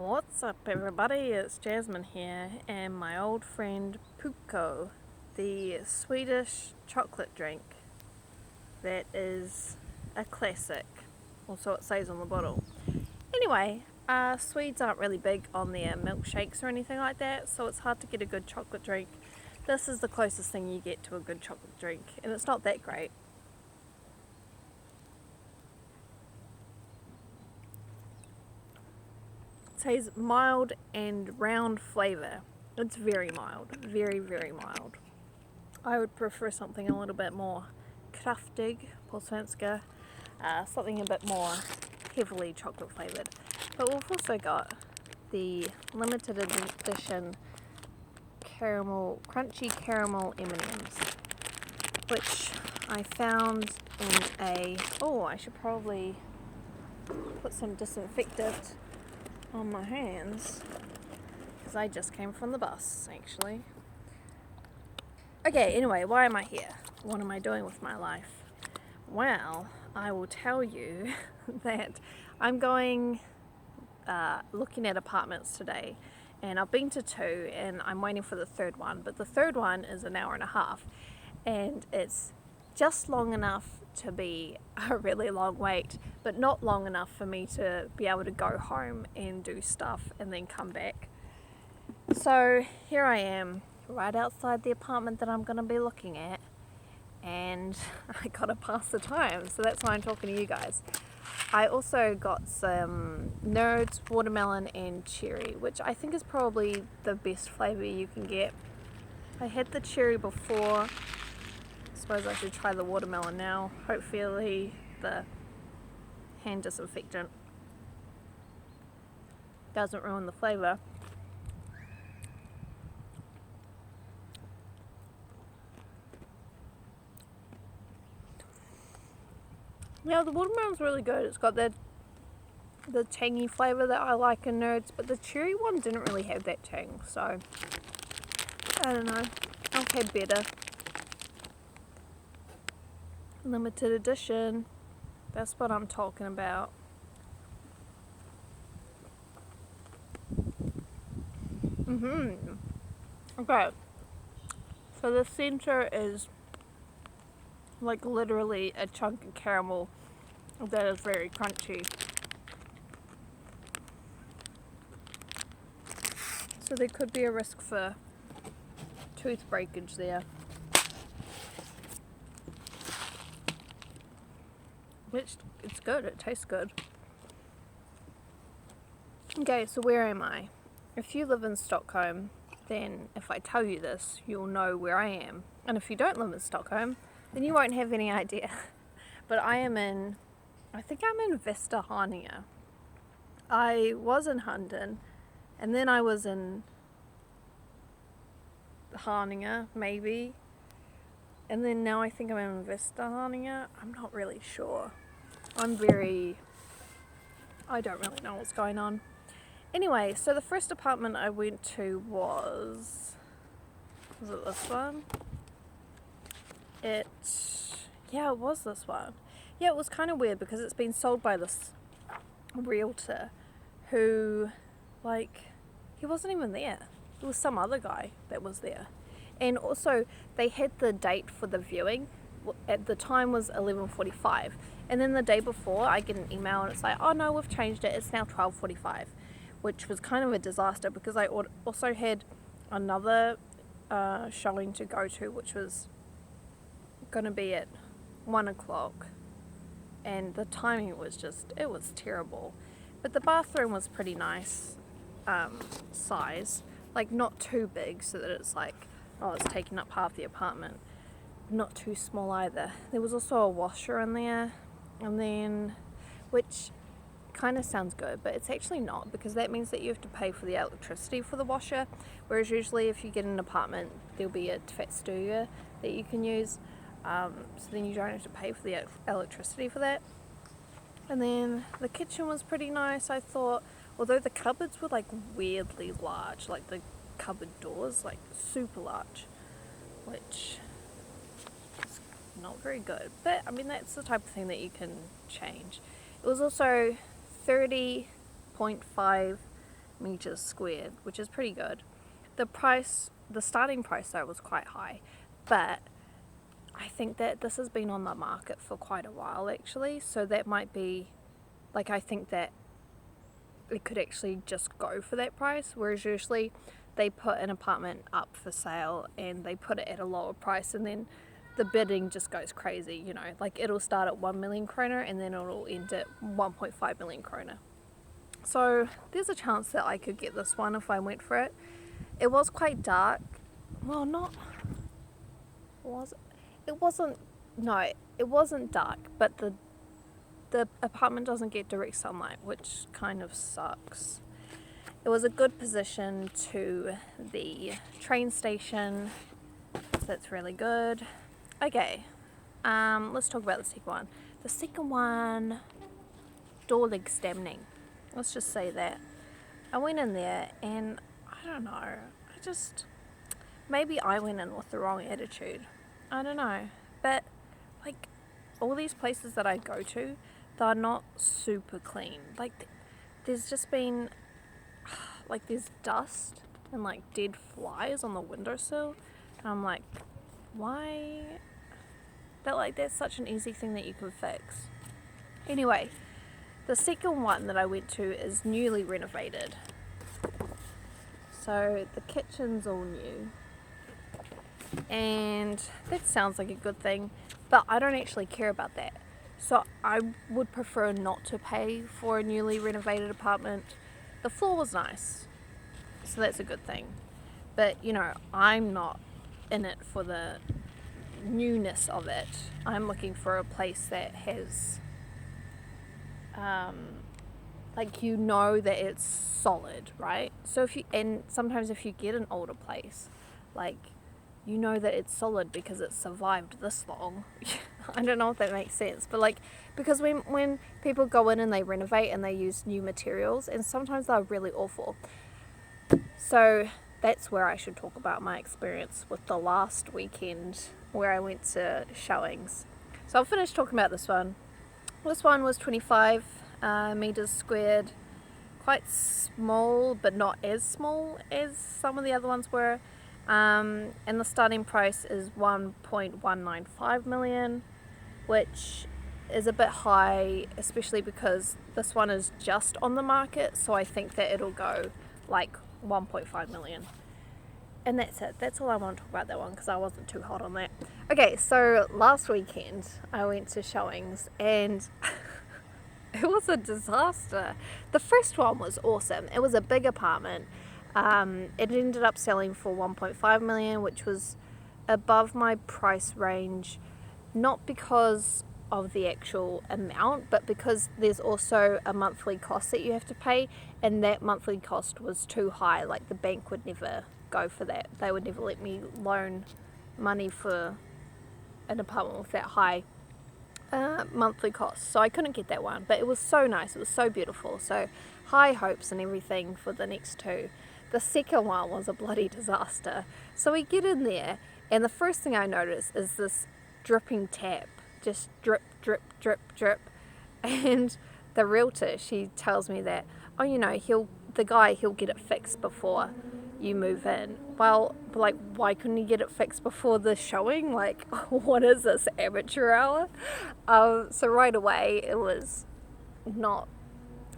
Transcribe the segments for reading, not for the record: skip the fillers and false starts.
What's up everybody, it's Jasmine here and my old friend Pucko, the Swedish chocolate drink that is a classic, or so it says on the bottle. Anyway, Swedes aren't really big on their milkshakes or anything like that, so it's hard to get a good chocolate drink. This is the closest thing you get to a good chocolate drink, and it's not that great. It says mild and round flavour. It's very mild, very mild. I would prefer something a little bit more kraftig på svenska, something a bit more heavily chocolate flavoured. But we've also got the limited edition crunchy caramel M&Ms, which I found in I should probably put some disinfectant on my hands because I just came from the bus actually. Okay, anyway, why am I here? What am I doing with my life? Well, I will tell you that I'm going looking at apartments today, and I've been to two and I'm waiting for the third one, but the third one is an hour and a half and it's just long enough to be a really long wait, but not long enough for me to be able to go home and do stuff and then come back. So here I am right outside the apartment that I'm going to be looking at, and I gotta pass the time, so that's why I'm talking to you guys. I also got some Nerds, watermelon and cherry, which I think is probably the best flavour you can get. I had the cherry before. I suppose I should try the watermelon now. Hopefully the hand disinfectant doesn't ruin the flavour. Yeah, the watermelon's really good. It's got the tangy flavour that I like in Nerds, but the cherry one didn't really have that tang, so I don't know. I've had better. Limited edition. That's what I'm talking about. Okay. So the center is like literally a chunk of caramel that is very crunchy. So there could be a risk for tooth breakage there. Which, it's good, it tastes good. Okay, so where am I? If you live in Stockholm, then if I tell you this, you'll know where I am. And if you don't live in Stockholm, then you won't have any idea. But I think I'm in Västra Haninge. I was in Handen, and then I was in Haninge, maybe. And then now I think I'm in Västra Haninge. I'm not really sure. I don't really know what's going on. Anyway, so the first apartment I went to was it this one? It was this one. Yeah, it was kind of weird because it's been sold by this realtor who, he wasn't even there. It was some other guy that was there. And also, they had the date for the viewing. At the time was 11:45. And then the day before, I get an email and it's like, oh no, we've changed it. It's now 12:45. Which was kind of a disaster because I also had another showing to go to, which was going to be at 1 o'clock. And the timing was it was terrible. But the bathroom was pretty nice size. Like, not too big so that it's like, oh, it's taking up half the apartment. Not too small either. There was also a washer in there, and then, which kind of sounds good, but it's actually not, because that means that you have to pay for the electricity for the washer, whereas usually if you get an apartment there'll be a tvättstuga that you can use, so then you don't have to pay for the electricity for that. And then the kitchen was pretty nice, I thought, although the cupboards were like weirdly large, like the cupboard doors, like super large, which is not very good, but I mean that's the type of thing that you can change. It was also 30.5 meters squared, which is pretty good. The starting price though was quite high, but I think that this has been on the market for quite a while actually, so that might be, like, I think that it could actually just go for that price, whereas usually they put an apartment up for sale and they put it at a lower price and then the bidding just goes crazy, you know, like it'll start at 1 million kroner and then it'll end at 1.5 million kroner. So there's a chance that I could get this one if I went for it. It was quite dark. Well, not was it wasn't no, it wasn't dark, but the apartment doesn't get direct sunlight, which kind of sucks. It was a good position to the train station, so that's really good. Okay, let's talk about the second one. The second one, dålig stämning. Let's just say that. I went in there and I don't know, maybe I went in with the wrong attitude. I don't know, but like all these places that I go to, they're not super clean. Like there's just been like there's dust and like dead flies on the windowsill, and I'm like, why? But like that's such an easy thing that you can fix. Anyway, the second one that I went to is newly renovated. So the kitchen's all new, and that sounds like a good thing, but I don't actually care about that. So I would prefer not to pay for a newly renovated apartment. The floor was nice, so that's a good thing. But, you know, I'm not in it for the newness of it. I'm looking for a place that has, like, you know that it's solid, right? So sometimes if you get an older place, like, you know that it's solid because it's survived this long. I don't know if that makes sense, but like, because when people go in and they renovate and they use new materials, and sometimes they're really awful. So that's where I should talk about my experience with the last weekend where I went to showings. So I'll finish talking about this one. This one was 25 meters squared, quite small, but not as small as some of the other ones were. And the starting price is 1.195 million, which is a bit high, especially because this one is just on the market, so I think that it'll go like 1.5 million. And that's it. That's all I want to talk about that one, because I wasn't too hot on that. Okay, so last weekend I went to showings and it was a disaster. The first one was awesome. It was a big apartment. It ended up selling for 1.5 million, which was above my price range, not because of the actual amount, but because there's also a monthly cost that you have to pay, and that monthly cost was too high. Like, the bank would never go for that. They would never let me loan money for an apartment with that high monthly cost, so I couldn't get that one. But it was so nice, it was so beautiful, so high hopes and everything for the next two. The second one was a bloody disaster. So we get in there, and the first thing I notice is this dripping tap, just drip, drip, drip, drip. And the realtor, she tells me that, oh, you know, he'll get it fixed before you move in. Well, like, why couldn't he get it fixed before the showing? Like, what is this, amateur hour? So right away, it was not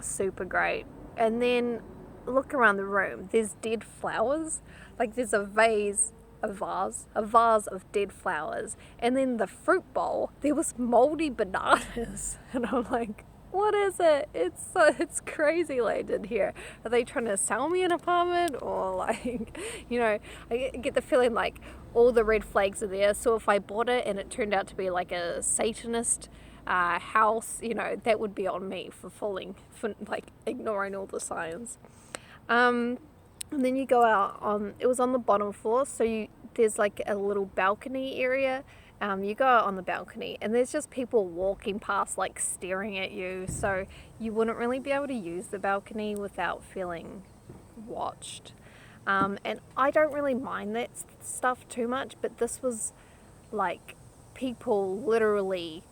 super great. And then look around the room, there's dead flowers. Like, there's a vase of dead flowers, and then the fruit bowl, there was moldy bananas. And I'm like, what is it? It's crazy land in here. Are they trying to sell me an apartment? Or like, you know, I get the feeling like all the red flags are there. So if I bought it and it turned out to be like a Satanist house, you know, that would be on me for like ignoring all the signs. And then you go out it was on the bottom floor, so there's like a little balcony area. You go out on the balcony and there's just people walking past, like staring at you, so you wouldn't really be able to use the balcony without feeling watched. And I don't really mind that stuff too much, but this was like people literally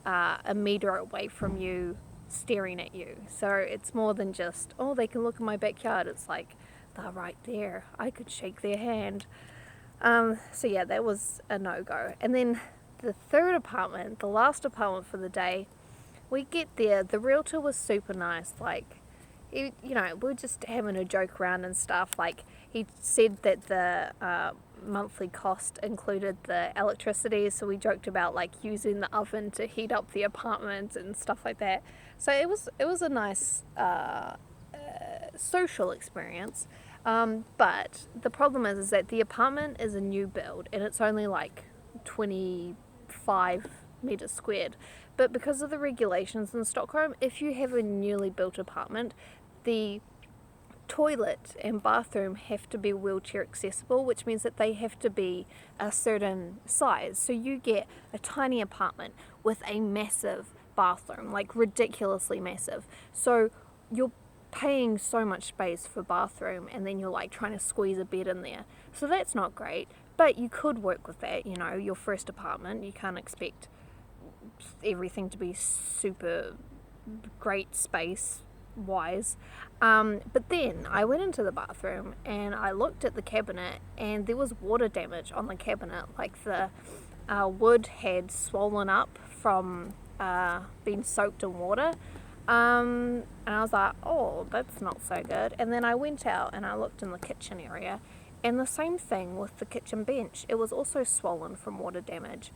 a meter away from you staring at you. So it's more than just, oh, they can look in my backyard. It's like, they're right there. I could shake their hand. So yeah, that was a no-go. And then the third apartment, the last apartment for the day, we get there, the realtor was super nice. Like, we were just having a joke around and stuff. Like, he said that the monthly cost included the electricity, so we joked about like using the oven to heat up the apartment and stuff like that. So it was a nice social experience. But the problem is that the apartment is a new build and it's only like 25 meters squared. But because of the regulations in Stockholm, if you have a newly built apartment, the toilet and bathroom have to be wheelchair accessible, which means that they have to be a certain size. So you get a tiny apartment with a massive bathroom, like ridiculously massive. So you're paying so much space for bathroom and then you're like trying to squeeze a bed in there. So that's not great, but you could work with that. Your first apartment, you can't expect everything to be super great space wise. But then I went into the bathroom and I looked at the cabinet and there was water damage on the cabinet. Like the wood had swollen up from being soaked in water. And I was like, oh, that's not so good. And then I went out and I looked in the kitchen area, and the same thing with the kitchen bench. It was also swollen from water damage.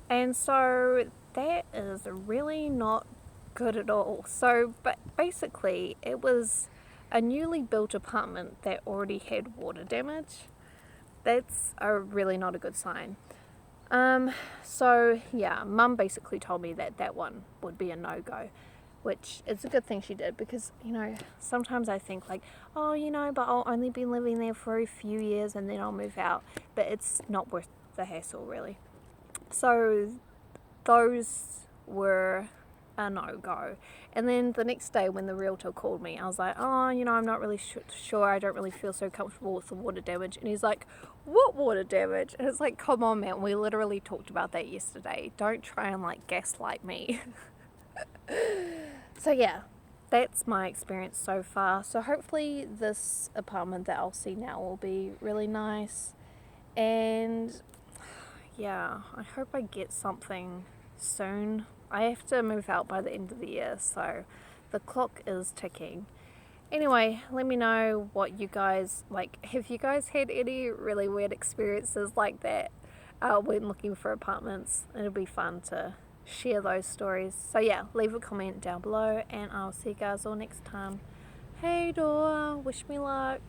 And so that is really not good at all. So, but basically, it was a newly built apartment that already had water damage. That's really not a good sign. So yeah, Mum basically told me that one would be a no-go, which is a good thing she did, because sometimes I think like, oh, but I'll only be living there for a few years and then I'll move out, but it's not worth the hassle really. So those were a no-go. And then the next day when the realtor called me, I was like, oh, I'm not really sure, I don't really feel so comfortable with the water damage. And he's like, what water damage? And it's like, come on man, we literally talked about that yesterday. Don't try and like gaslight me. So yeah, that's my experience so far. So hopefully this apartment that I'll see now will be really nice. And yeah, I hope I get something soon. I have to move out by the end of the year, so the clock is ticking. Anyway, let me know what you guys, like, have you guys had any really weird experiences like that when looking for apartments? It'll be fun to share those stories. So yeah, leave a comment down below and I'll see you guys all next time. Hey Dora, wish me luck.